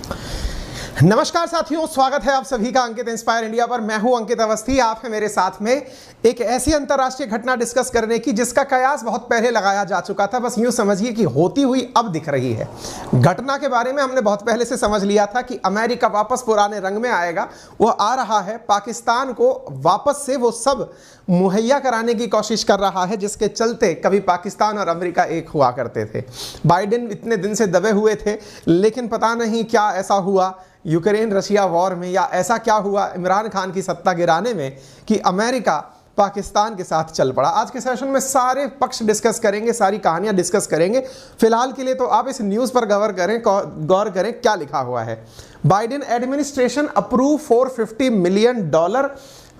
नमस्कार साथियों, स्वागत है आप सभी का अंकित इंस्पायर इंडिया पर। मैं हूं अंकित अवस्थी। आप है मेरे साथ में एक ऐसी अंतर्राष्ट्रीय घटना डिस्कस करने की जिसका कयास बहुत पहले लगाया जा चुका था। बस यूं समझिए कि होती हुई अब दिख रही है। घटना के बारे में हमने बहुत पहले से समझ लिया था कि अमेरिका वापस पुराने रंग में आएगा, वो आ रहा है। पाकिस्तान को वापस से वो सब मुहैया कराने की कोशिश कर रहा है जिसके चलते कभी पाकिस्तान और अमेरिका एक हुआ करते थे। बाइडेन इतने दिन से दबे हुए थे, लेकिन पता नहीं क्या ऐसा हुआ यूक्रेन रशिया वॉर में, या ऐसा क्या हुआ इमरान खान की सत्ता गिराने में कि अमेरिका पाकिस्तान के साथ चल पड़ा। आज के सेशन में सारे पक्ष डिस्कस करेंगे, सारी कहानियां डिस्कस करेंगे। फिलहाल के लिए तो आप इस न्यूज़ पर गौर करें क्या लिखा हुआ है। Biden administration approve $450 million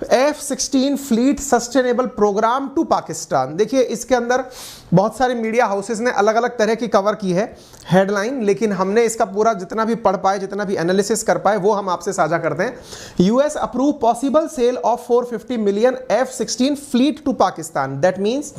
F-16 fleet sustainable program to Pakistan. देखिए, इसके अंदर बहुत सारे मीडिया हाउसेस ने अलग अलग तरह की कवर की है हेडलाइन, लेकिन हमने इसका पूरा जितना भी पढ़ पाए, जितना भी एनालिसिस कर पाए, वो हम आपसे साझा करते हैं। US approve possible sale of $450 million F-16 fleet to Pakistan. That means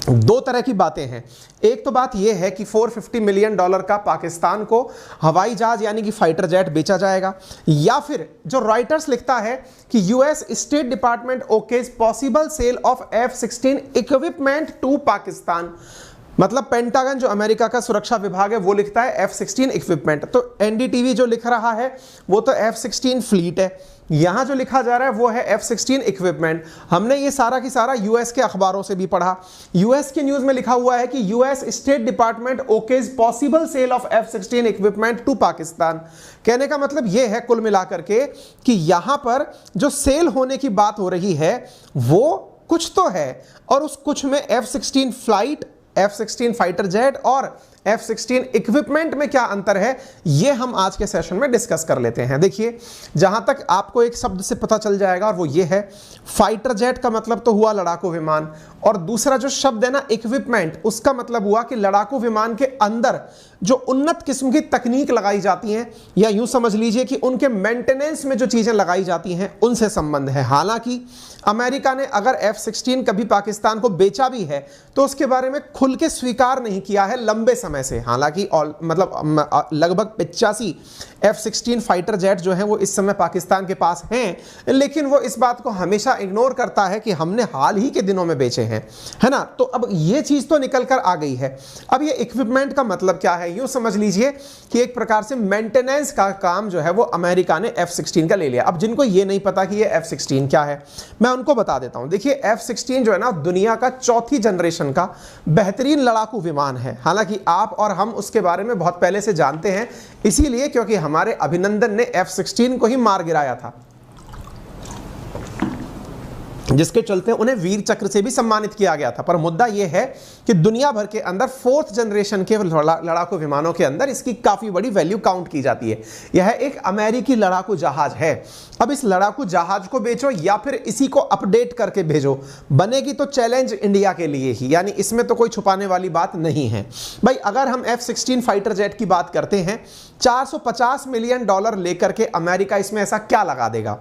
दो तरह की बातें हैं। एक तो बात यह है कि $450 मिलियन का पाकिस्तान को हवाई जहाज यानी कि फाइटर जेट बेचा जाएगा, या फिर जो रॉयटर्स लिखता है कि US state department okays possible sale of F-16 equipment to Pakistan. मतलब पेंटागन जो अमेरिका का सुरक्षा विभाग है वो लिखता है F-16 इक्विपमेंट, तो एनडीटीवी जो लिख रहा है वो तो F-16 फ्लीट है। यहां जो लिखा जा रहा है वो है F-16 इक्विपमेंट। हमने ये सारा की सारा यूएस के अखबारों से भी पढ़ा। यूएस के न्यूज में लिखा हुआ है कि US state department okays possible sale of F-16 equipment to Pakistan. कहने का मतलब ये है कुल मिलाकर के कि यहां पर जो सेल होने की बात हो रही है वो कुछ तो है, और उस कुछ में F-16 flight, F-16 fighter jet और F-16 इक्विपमेंट में क्या अंतर है, ये हम आज के सेशन में डिस्कस कर लेते हैं। देखिए, जहां तक आपको एक शब्द से पता चल जाएगा और वो ये है, फाइटर जेट का मतलब तो हुआ लड़ाकू विमान, और दूसरा जो शब्द है ना इक्विपमेंट, उसका मतलब हुआ कि लड़ाकू विमान के अंदर जो उन्नत किस्म की तकनीक लगाई जाती हैं, या यूं समझ लीजिए कि उनके मेंटेनेंस में जो चीजें लगाई जाती हैं उनसे संबंध है। हालांकि अमेरिका ने अगर F-16 कभी पाकिस्तान को बेचा भी है तो उसके बारे में खुल के स्वीकार नहीं किया है लंबे समय से। हालांकि मतलब लगभग 85 F-16 फाइटर जेट जो हैं वो इस समय पाकिस्तान के पास हैं, लेकिन वो इस बात को हमेशा इग्नोर करता है कि हमने हाल ही के दिनों में बेचे हैं, है ना। तो अब ये चीज तो निकल कर आ गई है। अब ये इक्विपमेंट का मतलब क्या है, यूं समझ लीजिए कि एक प्रकार से मेंटेनेंस का काम जो है वो अमेरिका ने F-16 का ले लिया। अब जिनको ये नहीं पता कि ये F-16 क्या है, मैं उनको बता देता हूं। देखिए, F-16 जो है ना दुनिया का चौथी जनरेशन का बेहतरीन लड़ाकू विमान है। हालांकि आप और हम उसके बारे में बहुत पहले से जानते हैं, इसीलिए क्योंकि हमारे अभिनंदन ने F-16 को ही मार गिराया था, जिसके चलते उन्हें वीर चक्र से भी सम्मानित किया गया था। पर मुद्दा यह है कि दुनिया भर के अंदर फोर्थ जनरेशन के लड़ाकू विमानों के अंदर इसकी काफी बड़ी वैल्यू काउंट की जाती है। यह एक अमेरिकी लड़ाकू जहाज है। अब इस लड़ाकू जहाज को बेचो या फिर इसी को अपडेट करके भेजो, बनेगी तो चैलेंज इंडिया के लिए ही, यानी इसमें तो कोई छुपाने वाली बात नहीं है। भाई, अगर हम F-16 फाइटर जेट की बात करते हैं, $450 मिलियन लेकर के अमेरिका इसमें ऐसा क्या लगा देगा?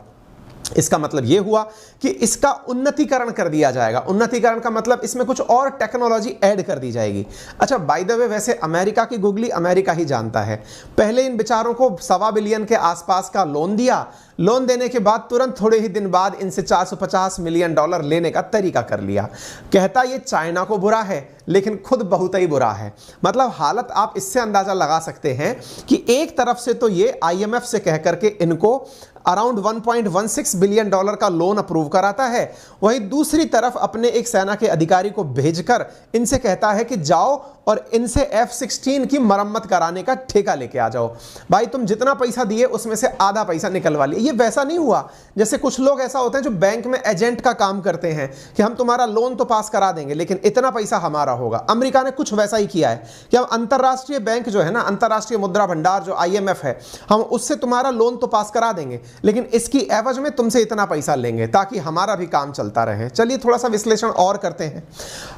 इसका मतलब यह हुआ कि इसका उन्नतीकरण कर दिया जाएगा। उन्नतीकरण का मतलब इसमें कुछ और टेक्नोलॉजी ऐड कर दी जाएगी। अच्छा, बाय द वे, वैसे अमेरिका की गुगली अमेरिका ही जानता है। पहले इन बेचारों को $1.25 बिलियन के आसपास का लोन दिया। लोन देने के बाद तुरंत थोड़े ही दिन बाद इनसे $450 मिलियन लेने का तरीका कर लिया। कहता ये चाइना को बुरा है, लेकिन खुद बहुत ही बुरा है। मतलब हालत आप इससे अंदाजा लगा सकते हैं कि एक तरफ से तो ये IMF से कह करके इनको अराउंड $1.16 बिलियन का लोन अप्रूव कराता है, वहीं दूसरी तरफ अपने एक सेना के अधिकारी को भेजकर इनसे कहता है कि जाओ और इनसे F-16 की मरम्मत कराने का ठेका लेके आ जाओ। भाई, तुम जितना पैसा दिए उसमें से आधा पैसा निकलवा लिया। ये वैसा नहीं हुआ जैसे कुछ लोग ऐसा होते हैं जो बैंक में एजेंट का काम करते हैं कि हम तुम्हारा लोन तो पास करा देंगे लेकिन इतना पैसा हमारा होगा। अमेरिका ने कुछ वैसा ही किया है कि हम अंतरराष्ट्रीय बैंक जो है ना, अंतरराष्ट्रीय मुद्रा भंडार जो IMF है, हम उससे तुम्हारा लोन तो पास करा देंगे, लेकिन इसकी एवज में तुमसे इतना पैसा लेंगे ताकि हमारा भी काम चलता रहे। चलिए थोड़ा सा विश्लेषण और करते हैं।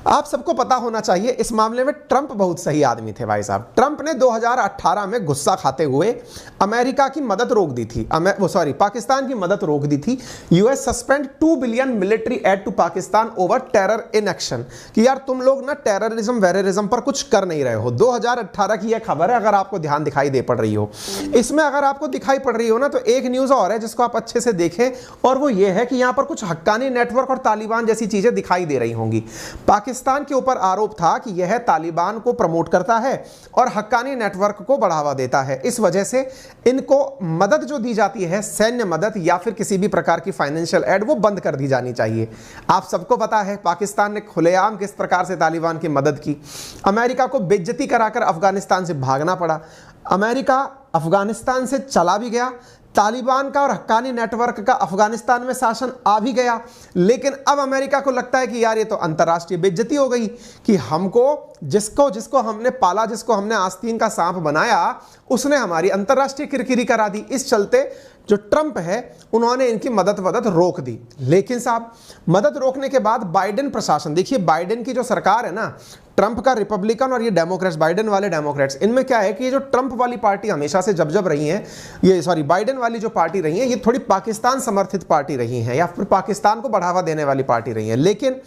आप सबको पता होना चाहिए इस मामले में ट्रंप बहुत सही आदमी थे भाई साहब। ट्रंप ने 2018 में गुस्सा खाते हुए अमेरिका की मदद रोक दी थी, पाकिस्तान की मदद रोक दी थी। US suspend 2 billion military aid to Pakistan over terror inaction, कि यार तुम लोग ना टेररिज्म वेररिज्म पर कुछ कर नहीं रहे हो। 2018 की यह खबर है, अगर आपको ध्यान दिखाई दे पड़ रही हो। इसमें अगर आपको दिखाई पड़ रही हो ना, तो एक न्यूज और है जिसको आप अच्छे से देखें, और वो ये है कि यहां पर कुछ हक्कानी नेटवर्क और तालिबान जैसी चीजें दिखाई दे रही होंगी। पाकिस्तान के ऊपर आरोप था कि यह तालिबान को प्रमोट करता है और हक्कानी नेटवर्क को बढ़ावा देता है। इस वजह से इनको मदद जो दी जाती है, सैन्य मदद या फिर किसी भी प्रकार की फाइनेंशियल एड, वो बंद कर दी जानी चाहिए। आप सबको पता है पाकिस्तान ने खुलेआम किस प्रकार से तालिबान की मदद की। अमेरिका को बेइज्जती कराकर अफगानिस्तान से भागना पड़ा। अमेरिका अफगानिस्तान से चला भी गया, तालिबान का और हक्कानी नेटवर्क का अफगानिस्तान में शासन आ भी गया। लेकिन अब अमेरिका को लगता है कि यार ये तो अंतर्राष्ट्रीय बेइज्जती हो गई, कि हमको जिसको हमने पाला, जिसको हमने आस्तीन का सांप बनाया, उसने हमारी अंतर्राष्ट्रीय किरकिरी करा दी। इस चलते जो ट्रंप है उन्होंने इनकी मदद रोक दी। लेकिन साहब मदद रोकने के बाद बाइडेन प्रशासन, देखिए बाइडेन की जो सरकार है ना, ट्रंप का रिपब्लिकन और ये डेमोक्रेट्स, बाइडेन वाले डेमोक्रेट्स, इनमें क्या है कि ये जो ट्रंप वाली पार्टी हमेशा से जब रही है, बाइडेन वाली जो पार्टी रही है, ये थोड़ी पाकिस्तान समर्थित पार्टी रही है या फिर पाकिस्तान को बढ़ावा देने वाली पार्टी रही है। लेकिन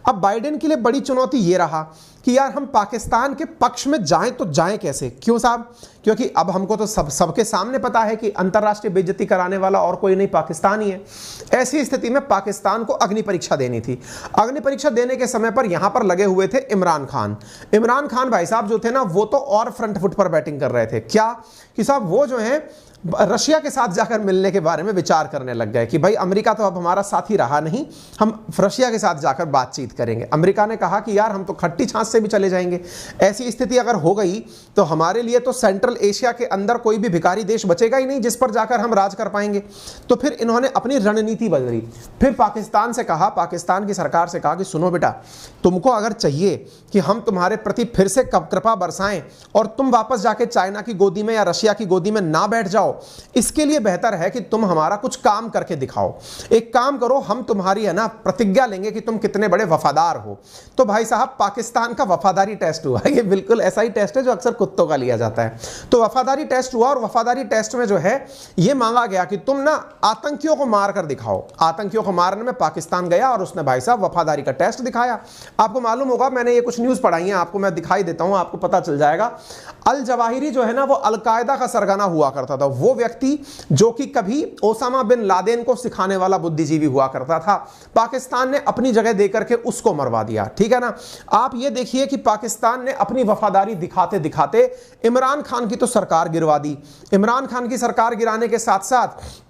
अब बाइडेन के लिए बड़ी चुनौती ये रहा कि यार हम पाकिस्तान के पक्ष में जाएं तो जाएं कैसे। क्यों साहब? क्योंकि अब हमको तो सबके सामने पता है कि अंतर्राष्ट्रीय बेइज्जती कराने वाला और कोई नहीं, पाकिस्तान ही है। ऐसी स्थिति में पाकिस्तान को अग्नि परीक्षा देनी थी। अग्नि परीक्षा देने के समय पर यहां पर लगे हुए थे इमरान खान। इमरान खान भाई साहब जो थे ना, वो तो और फ्रंट फुट पर बैटिंग कर रहे थे। क्या कि साहब वो जो है रशिया के साथ जाकर मिलने के बारे में विचार करने लग गए कि भाई अमेरिका तो अब हमारा साथी रहा नहीं, हम रशिया के साथ जाकर बातचीत करेंगे। अमेरिका ने कहा कि यार हम तो खट्टी छाछ से भी चले जाएंगे। ऐसी स्थिति अगर हो गई तो हमारे लिए तो सेंट्रल एशिया के अंदर कोई भी भिखारी देश बचेगा ही नहीं जिस पर जाकर हम राज कर पाएंगे। तो फिर इन्होंने अपनी रणनीति बदली। फिर पाकिस्तान से कहा, पाकिस्तान की सरकार से कहा कि सुनो बेटा, तुमको अगर चाहिए कि हम तुम्हारे प्रति फिर से कृपा बरसाएं और तुम वापस जाके चाइना की गोदी में या रशिया की गोदी में ना बैठ जाओ, इसके लिए बेहतर है कि तुम हमारा कुछ काम करके दिखाओ। एक काम करो, हम तुम्हारी है ना प्रतिज्ञा लेंगे कि तुम कितने बड़े वफादार हो। तो भाई साहब पाकिस्तान का वफादारी टेस्ट हुआ। ये बिल्कुल ऐसा ही टेस्ट है जो अक्सर कुत्तों का लिया जाता है। तो वफादारी टेस्ट हुआ और वफादारी टेस्ट में जो है ये मांगा गया कि तुम ना आतंकियों को मार कर दिखाओ। आतंकियों को मारने में पाकिस्तान गया और उसने भाई साहब वफादारी का टेस्ट दिखाया। आपको मालूम होगा, मैंने ये कुछ न्यूज पढ़ाई है, आपको मैं दिखाई देता हूं, आपको पता चल जाएगा। अल जवाहिरी जो है ना, वो अलकायदा का सरगना हुआ करता था। वो व्यक्ति जो कि कभी ओसामा बिन लादेन को सिखाने वाला बुद्धिजीवी हुआ करता था, पाकिस्तान ने अपनी जगह देकर के उसको मरवा दिया। ठीक है ना। आप ये देखिए कि पाकिस्तान ने अपनी वफादारी दिखाते दिखाते इमरान खान की तो सरकार गिरवा दी। इमरान खान की सरकार गिराने के साथ साथ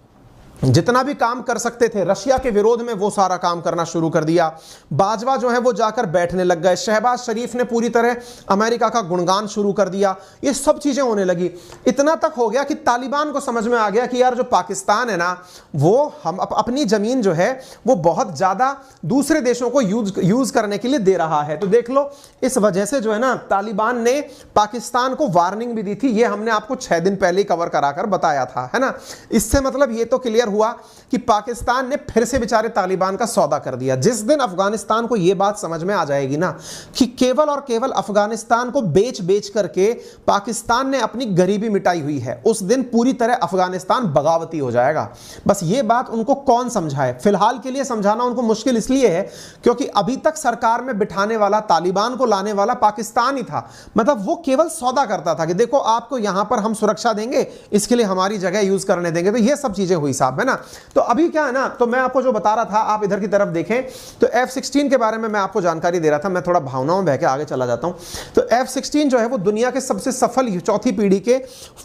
जितना भी काम कर सकते थे रशिया के विरोध में वो सारा काम करना शुरू कर दिया। बाजवा जो है वो जाकर बैठने लग गए। शहबाज शरीफ ने पूरी तरह अमेरिका का गुणगान शुरू कर दिया। ये सब चीजें होने लगी। इतना तक हो गया कि तालिबान को समझ में आ गया कि यार जो पाकिस्तान है ना, वो हम अपनी जमीन जो है वो बहुत ज्यादा दूसरे देशों को यूज करने के लिए दे रहा है। तो देख लो, इस वजह से जो है ना तालिबान ने पाकिस्तान को वार्निंग भी दी थी। ये हमने आपको 6 दिन पहले कवर कराकर बताया था, है ना। इससे मतलब ये तो क्लियर हुआ कि पाकिस्तान ने फिर से बेचारे तालिबान का सौदा कर दिया। जिस दिन अफगानिस्तान को यह बात समझ में आ जाएगी ना कि केवल और केवल अफगानिस्तान को बेच करके पाकिस्तान ने अपनी गरीबी मिटाई हुई है, उस दिन पूरी तरह अफगानिस्तान बगावती हो जाएगा। बस ये बात उनको कौन समझाए। फिलहाल के लिए समझाना उनको मुश्किल इसलिए है क्योंकि अभी तक सरकार में बिठाने वाला, तालिबान को लाने वाला पाकिस्तान ही था। मतलब वो केवल सौदा करता था कि देखो आपको यहां पर हम सुरक्षा देंगे, इसके लिए हमारी जगह यूज करने देंगे। तो ये सब चीजें हुई साहब, है ना। तो अभी क्या है ना, तो मैं आपको जो बता रहा था, आप इधर की तरफ देखें तो F-16 के बारे में मैं आपको जानकारी दे रहा था। मैं थोड़ा भावनाओं में बह के आगे चला जाता हूं। तो F-16 जो है वो दुनिया के सबसे सफल चौथी पीढ़ी के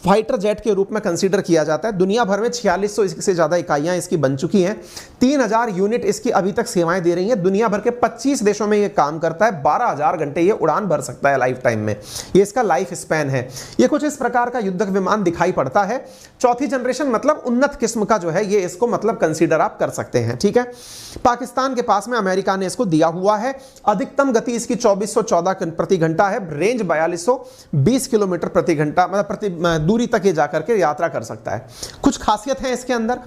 फाइटर जेट के रूप में कंसीडर किया जाता है। दुनिया भर में 4600 से ज्यादा इकाइयां इसकी बन चुकी हैं। 3000 यूनिट इसकी अभी तक सेवाएं दे रही हैं। दुनिया भर के 25 देशों में ये काम करता है। 12000 घंटे ये उड़ान भर सकता है लाइफ टाइम में। ये इसका लाइफ स्पैन है। ये कुछ इस प्रकार का युद्धक विमान दिखाई पड़ता है। चौथी जनरेशन मतलब उन्नत किस्म का जो है है ये इसको मतलब कंसीडर आप कर सकते हैं, ठीक है। पाकिस्तान के पास में अमेरिका ने इसको दिया हुआ है। अधिकतम गति इसकी 2414 प्रति घंटा है। रेंज 4220 किलोमीटर प्रति घंटा, मतलब प्रति दूरी तक ये जाकर के यात्रा कर सकता है। कुछ खासियत है इसके अंदर,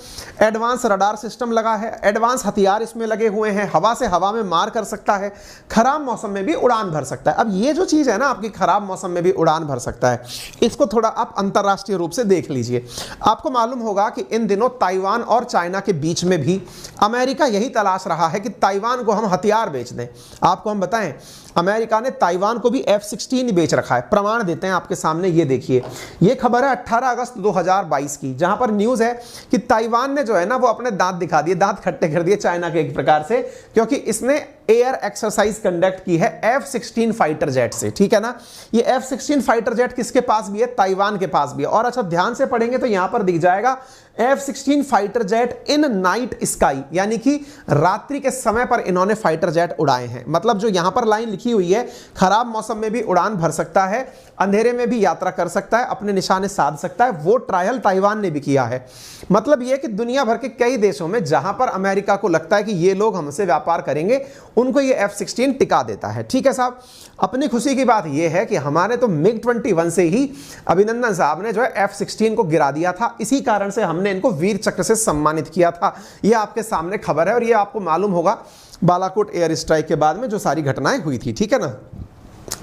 एडवांस रडार सिस्टम लगा है, एडवांस हथियार इसमें लगे हुए हैं, हवा से हवा में मार कर सकता है, खराब मौसम में भी उड़ान भर सकता है। अब ये जो चीज है ना आपकी, खराब मौसम में भी उड़ान भर सकता है, इसको थोड़ा आप अंतरराष्ट्रीय रूप से देख लीजिए। आपको मालूम होगा कि इन दिनों ताइवान और चाइना के बीच में भी अमेरिका यही तलाश रहा है कि ताइवान को हम हथियार बेच दें। आपको हम बताएं, अमेरिका ने ताइवान को भी F-16 बेच रखा है। प्रमाण देते हैं आपके सामने, ये देखिए, ये खबर है 18 अगस्त 2022 की, जहां पर न्यूज है कि ताइवान ने जो है ना वो अपने दांत दिखा दिए, दांत खट्टे कर दिए चाइना के एक प्रकार से, क्योंकि इसने एयर एक्सरसाइज कंडक्ट की है F-16 फाइटर जेट से, ठीक है ना। ये F-16 फाइटर जेट किसके पास भी है? ताइवान के पास भी है। और अच्छा ध्यान से पढ़ेंगे तो यहां पर दिख जाएगा F-16 fighter jet in night sky, यानी कि रात्रि के समय पर इन्होंने फाइटर जेट उड़ाए हैं। मतलब जो यहां पर लाइन लिखी हुई है, खराब मौसम में भी उड़ान भर सकता है, अंधेरे में भी यात्रा कर सकता है, अपने निशाने साध सकता है, वो ट्रायल ताइवान ने भी किया है। मतलब यह कि दुनिया भर के कई देशों में जहां पर अमेरिका को लगता है कि ये लोग हमसे व्यापार करेंगे, उनको ये F-16 टिका देता है, ठीक है साहब। अपनी खुशी की बात यह है कि हमारे तो MiG-21 से ही अभिनंदन साहब ने जो है F-16 को गिरा दिया था। इसी कारण से हमने इनको वीर चक्र से सम्मानित किया था। यह आपके सामने खबर है और यह आपको मालूम होगा बालाकोट एयर स्ट्राइक के बाद में जो सारी घटनाएं हुई थी, ठीक है ना।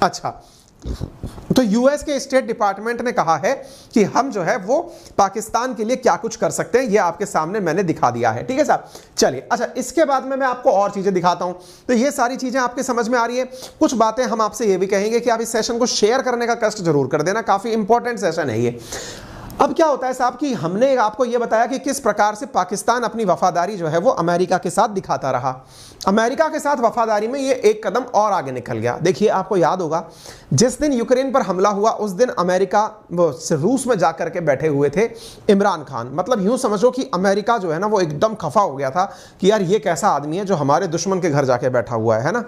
अच्छा, तो यूएस के स्टेट डिपार्टमेंट ने कहा है कि हम जो है वो पाकिस्तान के लिए क्या कुछ कर सकते हैं, ये आपके सामने मैंने दिखा दिया है, ठीक है साहब। चलिए, अच्छा, इसके बाद में मैं आपको और चीजें दिखाता हूं। तो ये सारी चीजें आपके समझ में आ रही है। कुछ बातें हम आपसे ये भी कहेंगे कि आप इस सेशन को शेयर करने का कष्ट जरूर कर देना, काफी इंपॉर्टेंट सेशन है ये। अब क्या होता है साहब कि हमने आपको यह बताया कि किस प्रकार से पाकिस्तान अपनी वफादारी जो है वो अमेरिका के साथ दिखाता रहा। अमेरिका के साथ वफादारी में ये एक कदम और आगे निकल गया। देखिए, आपको याद होगा जिस दिन यूक्रेन पर हमला हुआ उस दिन अमेरिका वो रूस में जाकर के बैठे हुए थे इमरान खान। मतलब यूं समझो कि अमेरिका जो है ना वो एकदम खफा हो गया था कि यार ये कैसा आदमी है जो हमारे दुश्मन के घर जाके बैठा हुआ है ना।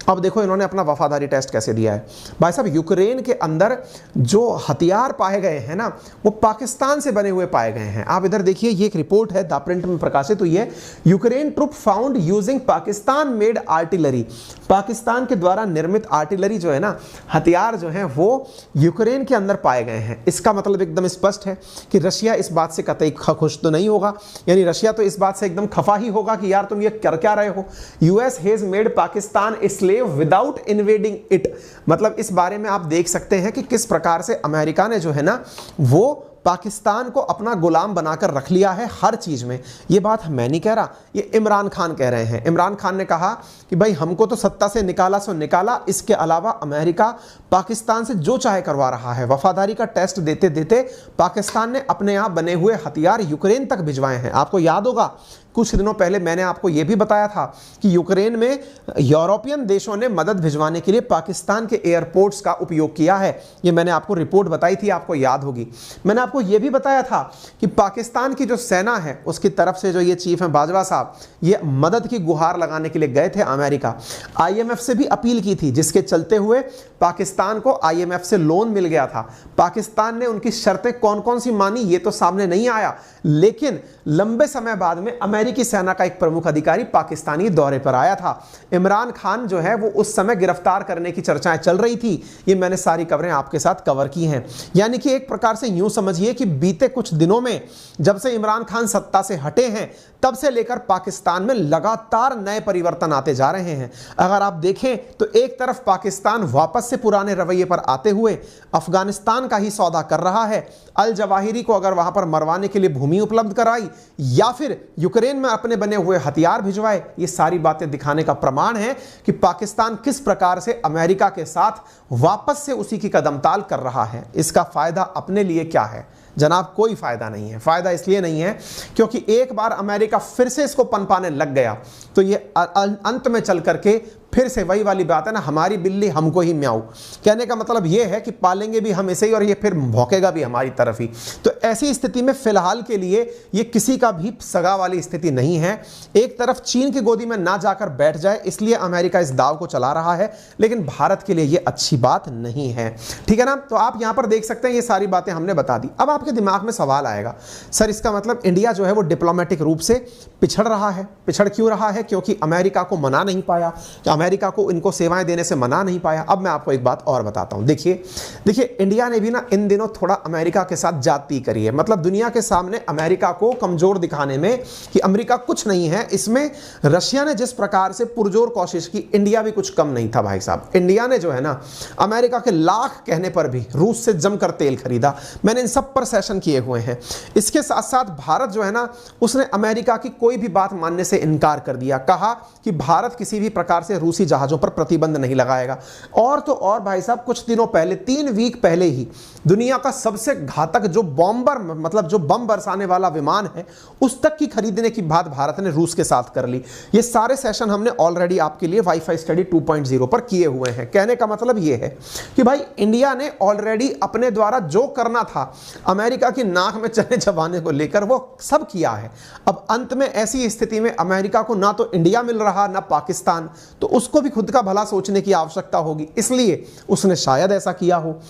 अब देखो इन्होंने अपना वफादारी टेस्ट कैसे दिया है भाई साहब। यूक्रेन के अंदर जो हथियार पाए गए हैं ना वो पाकिस्तान से बने हुए पाए गए हैं। आप इधर देखिए, ये एक रिपोर्ट है द प्रिंट में प्रकाशित हुई है। Ukraine troop found using Pakistan made artillery. Pakistan के द्वारा निर्मित आर्टिलरी जो है ना, हथियार जो है वो यूक्रेन के अंदर पाए गए हैं। इसका मतलब एकदम स्पष्ट है कि रशिया इस बात से कतई खुश तो नहीं होगा, यानी रशिया तो इस बात से एकदम खफा ही होगा कि यार तुम ये कर क्या रहे हो। US has made Pakistan without invading it. मतलब इस बारे में आप देख सकते हैं कि किस प्रकार से अमेरिका ने जो है ना वो पाकिस्तान को अपना गुलाम बनाकर रख लिया है हर चीज में। ये बात मैं नहीं कह रहा, ये इमरान खान कह रहे हैं। इमरान खान ने कहा कि भाई हमको तो सत्ता से निकाला सो निकाला, इसके अलावा अमेरिका पाकिस्तान से जो चाहे करवा रहा है। वफादारी का टेस्ट देते देते पाकिस्तान ने अपने आप बने हुए हथियार यूक्रेन तक भिजवाए हैं। आपको याद होगा कुछ दिनों पहले मैंने आपको यह भी बताया था कि यूक्रेन में यूरोपियन देशों ने मदद भिजवाने के लिए पाकिस्तान के एयरपोर्ट्स का उपयोग किया है। ये मैंने आपको रिपोर्ट बताई थी, आपको याद होगी। मैंने आपको यह भी बताया था कि पाकिस्तान की जो सेना है उसकी तरफ से जो ये चीफ हैं बाजवा साहब, ये मदद की गुहार लगाने के लिए गए थे अमेरिका। आईएमएफ से भी अपील की थी, जिसके चलते हुए पाकिस्तान को आईएमएफ से लोन मिल गया था। पाकिस्तान ने उनकी शर्तें कौन कौन सी मानी ये तो सामने नहीं आया, लेकिन लंबे समय बाद में अमेरिकी सेना का एक प्रमुख अधिकारी पाकिस्तानी दौरे पर आया था। इमरान खान जो है वो उस समय गिरफ्तार करने की चर्चाएं चल रही थी। ये मैंने सारी खबरें आपके साथ कवर की हैं। यानी कि एक प्रकार से यूं समझिए कि बीते कुछ दिनों में जब से इमरान खान सत्ता से हटे हैं तब से लेकर पाकिस्तान में लगातार नए परिवर्तन आते जा रहे हैं। अगर आप देखें तो एक तरफ पाकिस्तान वापस से पुराने रवैये पर आते हुए अफगानिस्तान का ही सौदा कर रहा है। अल जवाहिरी को अगर वहां पर मरवाने के लिए भूमि उपलब्ध कराई या फिर यूक्रेन में अपने बने हुए हथियार भिजवाए, ये सारी बातें दिखाने का प्रमाण है कि पाकिस्तान किस प्रकार से अमेरिका के साथ वापस से उसी की कदमताल कर रहा है। इसका फायदा अपने लिए क्या है जनाब? कोई फायदा नहीं है। फायदा इसलिए नहीं है क्योंकि एक बार अमेरिका फिर से इसको पनपाने लग गया तो ये अंत में चल करके फिर से वही वाली बात है ना, हमारी बिल्ली हमको ही म्याऊ। कहने का मतलब ये है कि पालेंगे भी हम इसे ही और ये फिर भौंकेगा भी हमारी तरफ ही। तो ऐसी स्थिति में फिलहाल के लिए ये किसी का भी सगा वाली स्थिति नहीं है। एक तरफ चीन की गोदी में ना जाकर बैठ जाए, इसलिए अमेरिका इस दाव को चला रहा है, लेकिन भारत के लिए ये अच्छी बात नहीं है। ठीक है ना। तो आप यहां पर देख सकते हैं, ये सारी बातें हमने बता दी। अब आपके दिमाग में सवाल आएगा, सर इसका मतलब इंडिया जो है वो डिप्लोमेटिक रूप से पिछड़ रहा है। पिछड़ क्यों रहा है? क्योंकि अमेरिका को मना नहीं पाया, अमेरिका को इनको सेवाएं देने से मना नहीं पाया। अब मैं आपको एक बात और बताता हूं। देखिए इंडिया ने भी ना इन दिनों थोड़ा अमेरिका के साथ जाती करी है। मतलब दुनिया के सामने अमेरिका को कमजोर दिखाने में कि अमेरिका कुछ नहीं है, इसमें रशिया ने जिस प्रकार से पुरजोर कोशिश की, इंडिया भी कुछ कम नहीं था भाई साहब। इंडिया ने जो है ना अमेरिका के लाख कहने पर भी रूस से जमकर तेल खरीदा। मैंने इन सब पर सेशन किए हुए हैं। इसके साथ साथ भारत जो है ना, उसने अमेरिका की कोई भी बात मानने से इनकार कर दिया। कहा कि भारत किसी भी प्रकार से रूसी जहाजों पर प्रतिबंध नहीं लगाएगा। और तो और भाई साहब, कुछ दिनों पहले, 3 वीक पहले ही दुनिया का सबसे घातक जो बॉम्बर, मतलब जो बम बरसाने वाला विमान है, उस तक की खरीदने की बात भारत ने रूस के साथ कर ली। ये सारे सेशन हमने ऑलरेडी आपके लिए वाईफाई स्टडी 2.0 पर किए हुए हैं। कहने का मतलब ये है कि भाई इंडिया ने ऑलरेडी अपने द्वारा जो करना था अमेरिका की नाक में चने चबाने को लेकर, वो सब किया है। अब अंत में ऐसी स्थिति में अमेरिका को ना तो इंडिया मिल रहा ना पाकिस्तान, तो उसको भी खुद का भला सोचने की आवश्यकता होगी, इसलिए उसने शायद ऐसा किया हो।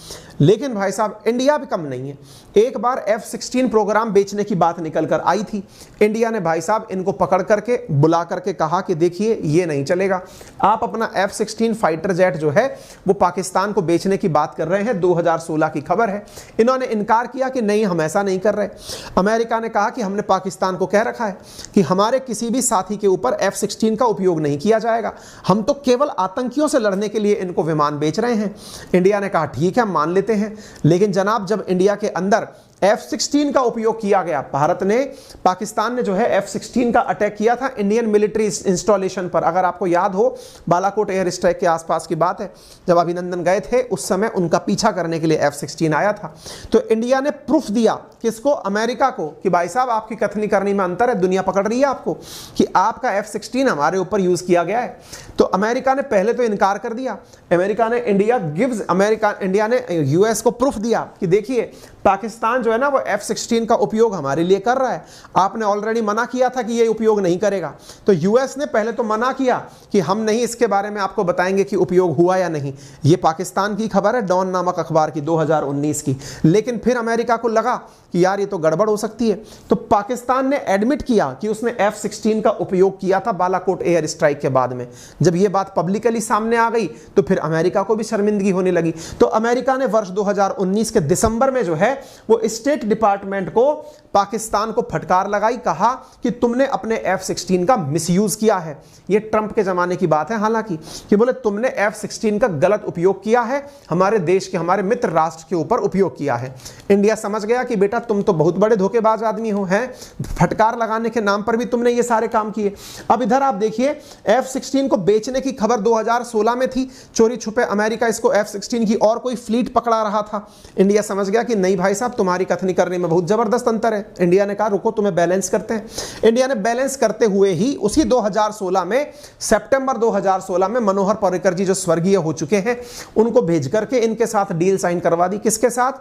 लेकिन भाई साहब, इंडिया भी कम नहीं है। एक बार F-16 प्रोग्राम बेचने की बात निकल कर आई थी। इंडिया ने भाई साहब इनको पकड़ करके बुला करके कहा कि देखिए ये नहीं चलेगा, आप अपना F-16 फाइटर जेट जो है वो पाकिस्तान को बेचने की बात कर रहे हैं। 2016 की खबर है। इन्होंने इनकार किया कि नहीं, हम ऐसा नहीं कर रहे। अमेरिका ने कहा कि हमने पाकिस्तान को कह रखा है कि हमारे किसी भी साथी के ऊपर F-16 का उपयोग नहीं किया जाएगा, हम तो केवल आतंकियों से लड़ने के लिए इनको विमान बेच रहे हैं। इंडिया ने कहा ठीक है, मान लेते हैं। लेकिन जनाब, जब इंडिया के अंदर F-16 का उपयोग किया गया, भारत ने, पाकिस्तान ने जो है F-16 का अटैक किया था इंडियन मिलिट्री इंस्टॉलेशन पर। अगर आपको याद हो, बालाकोट एयर स्ट्राइक के आसपास की बात है, जब अभिनंदन गए थे उस समय उनका पीछा करने के लिए F-16 आया था। तो इंडिया ने प्रूफ दिया किसको? अमेरिका को, कि भाई साहब आपकी कथनी करनी में अंतर है, दुनिया पकड़ रही है आपको कि आपका F-16 हमारे ऊपर यूज किया गया है। तो अमेरिका ने पहले तो इनकार कर दिया। इंडिया ने यूएस को प्रूफ दिया कि देखिए पाकिस्तान जो है ना वो F-16 का उपयोग हमारे लिए कर रहा है, आपने ऑलरेडी मना किया था कि ये उपयोग नहीं करेगा। तो यूएस ने पहले तो मना किया कि हम नहीं इसके बारे में आपको बताएंगे कि उपयोग हुआ या नहीं। ये पाकिस्तान की खबर है, डॉन नामक अखबार की, 2019 की। लेकिन फिर अमेरिका को लगा कि यार ये तो गड़बड़ हो सकती है, तो पाकिस्तान ने एडमिट किया कि उसने F-16 का उपयोग किया था बालाकोट एयर स्ट्राइक के बाद में। जब ये बात पब्लिकली सामने आ गई तो फिर अमेरिका को भी शर्मिंदगी होने लगी। तो अमेरिका ने वर्ष 2019 के दिसंबर में जो है वो स्टेट डिपार्टमेंट को, पाकिस्तान को फटकार लगाई, कहा कि तुमने अपने F-16 का मिसयूज किया है। ये ट्रंप के जमाने की बात है हालांकि, कि बोले तुमने F-16 का गलत उपयोग किया है, हमारे देश के, हमारे मित्र राष्ट्र के ऊपर उपयोग किया है। इंडिया समझ गया कि बेटा तुम तो बहुत बड़े धोखेबाज आदमी हो, हैं, फटकार लगाने के नाम पर भी तुमने ये सारे काम किए। अब इधर आप देखिए, F-16 को बेचने की खबर 2016 में थी, चोरी छुपे अमेरिका इसको F-16 की और कोई फ्लीट पकड़ा रहा था। इंडिया समझ गया कि नहीं भाई साहब, तुम्हारी कथनी करने में बहुत जबरदस्त अंतर है। इंडिया ने कहा रुको, तुम्हें बैलेंस करते हैं। इंडिया ने बैलेंस करते हुए ही उसी 2016 में, सितंबर 2016 में, मनोहर पर्रिकर जी जो स्वर्गीय हो चुके हैं, उनको भेज करके इनके साथ डील साइन करवा दी। किसके साथ?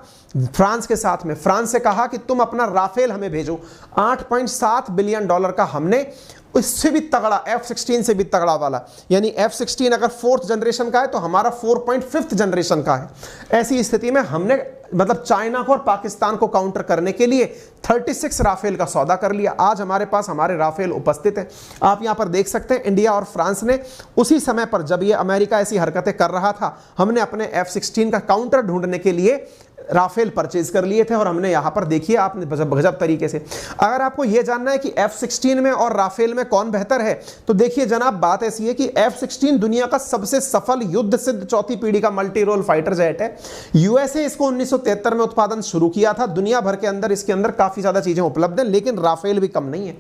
फ्रांस के साथ में। फ्रांस से कहा कि तुम अपना राफेल हमें भेजो। $8.7 बिलियन का हमने, इससे भी तगड़ा, F-16 से भी तगड़ा वाला, यानी F-16 अगर 4th जनरेशन का है तो हमारा 4.5th जनरेशन का है। ऐसी स्थिति में हमने, मतलब चाइना को और पाकिस्तान को काउंटर करने के लिए 36 राफेल का सौदा कर लिया। आज हमारे पास हमारे राफेल उपस्थित हैं। आप यहां पर देख सकते हैं, इंडिया और फ्रांस ने उसी समय पर, जब ये अमेरिका ऐसी हरकतें कर रहा था, हमने अपने F-16 का काउंटर ढूंढने के लिए राफेल परचेज कर लिए थे। और हमने यहां पर देखिए आपने गजब तरीके से, अगर आपको यह जानना है कि F-16 में और राफेल में कौन बेहतर है, तो देखिए जनाब, बात ऐसी है कि F-16 दुनिया का सबसे सफल युद्ध सिद्ध 4थी पीढ़ी का मल्टी रोल फाइटर जेट है। यूएसए इसको 1973 में उत्पादन शुरू किया था। दुनिया भर के अंदर इसके अंदर काफी ज्यादा चीजें उपलब्ध हैं, लेकिन राफेल भी कम नहीं है।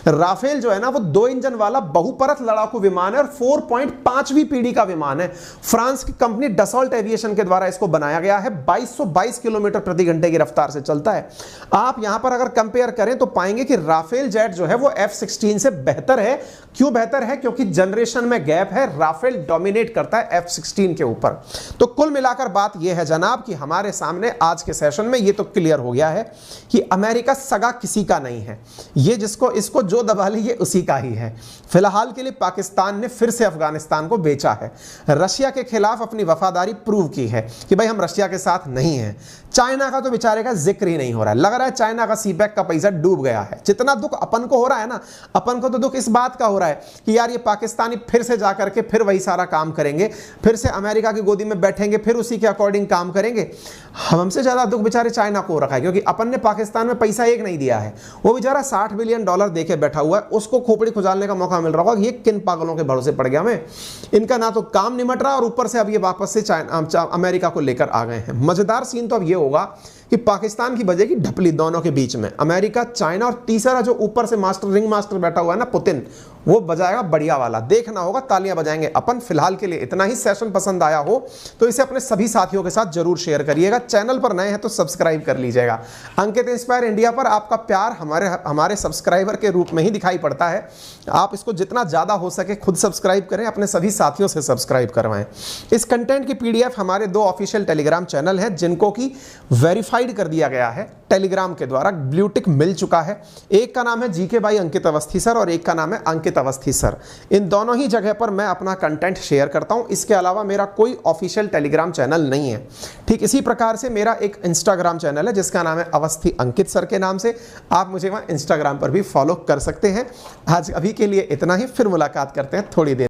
राफेल जो है ना वो 2 इंजन वाला बहुपरत लड़ाकू विमान है और 4.5वीं पीढ़ी का विमान है। फ्रांस की कंपनी डसॉल्ट एविएशन के द्वारा इसको बनाया गया है। 2222 22 किलोमीटर प्रति घंटे की रफ्तार से चलता है। आप यहां पर अगर कंपेयर करें तो पाएंगे कि राफेल जेट जो है वो F-16 से बेहतर है। क्यों बेहतर है? क्योंकि जनरेशन में गैप है, राफेल डोमिनेट करता है F-16 के ऊपर। तो कुल मिलाकर बात यह है जनाब कि हमारे सामने आज के सेशन में यह तो क्लियर हो गया है कि अमेरिका सगा किसी का नहीं है। ये जिसको इसको जो दबा ली ये उसी का ही है। फिलहाल के लिए पाकिस्तान ने फिर से अफगानिस्तान को बेचा है, रशिया के खिलाफ अपनी वफादारी प्रूव की है कि भाई हम रशिया के साथ नहीं हैं। चाइना का तो बेचारे का जिक्र ही नहीं हो रहा है, लग रहा है चाइना का सीपैक का पैसा डूब गया है। जितना दुख अपन को हो रहा है ना, अपन को तो दुख इस बात का हो रहा है कि यार ये पाकिस्तानी फिर से जाकर के फिर वही सारा काम करेंगे, फिर से अमेरिका की गोदी में बैठेंगे, फिर उसी के अकॉर्डिंग काम करेंगे। हमसे ज्यादा दुख बेचारे चाइना को हो रखा है, क्योंकि अपन ने पाकिस्तान में पैसा एक नहीं दिया है, वो बेचारा $60 बिलियन देके बैठा हुआ है। उसको खोपड़ी खुजालने का मौका मिल रहा होगा कि ये किन पागलों के भरोसे पड़ गया मैं, इनका ना तो काम निमट रहा और ऊपर से अब ये वापस से अमेरिका को लेकर आ गए हैं। मजेदार सीन तो अब ये होगा कि पाकिस्तान की बजेगी ढपली दोनों के बीच में, अमेरिका, चाइना, और तीसरा जो ऊपर से मास्टर रिंग मास्टर बैठा हुआ है ना पुतिन, वो बजाएगा बढ़िया वाला। देखना होगा, तालियां बजाएंगे अपन। फिलहाल के लिए इतना ही। सेशन पसंद आया हो तो इसे अपने सभी साथियों के साथ जरूर शेयर करिएगा। चैनल पर नए हैं तो सब्सक्राइब कर लीजिएगा। अंकित इंस्पायर इंडिया पर आपका प्यार हमारे सब्सक्राइबर के रूप में ही दिखाई पड़ता है। आप इसको जितना ज्यादा हो सके खुद सब्सक्राइब करें, अपने सभी साथियों से सब्सक्राइब करवाएं। इस कंटेंट की PDF हमारे 2 ऑफिशियल टेलीग्राम चैनल हैं जिनको की वेरीफाइड कर दिया गया है टेलीग्राम के द्वारा, ब्लू टिक मिल चुका है। एक का नाम है GK by Ankit Awasthi sir और एक का नाम है अंकित अवस्थी सर। इन दोनों ही जगह पर मैं अपना कंटेंट शेयर करता हूं। इसके अलावा मेरा कोई ऑफिशियल टेलीग्राम चैनल नहीं है। ठीक इसी प्रकार से मेरा एक इंस्टाग्राम चैनल है जिसका नाम है अवस्थी अंकित सर के नाम से। आप मुझे वहां इंस्टाग्राम पर भी फॉलो कर सकते हैं। आज अभी के लिए इतना ही, फिर मुलाकात करते हैं थोड़ी देर।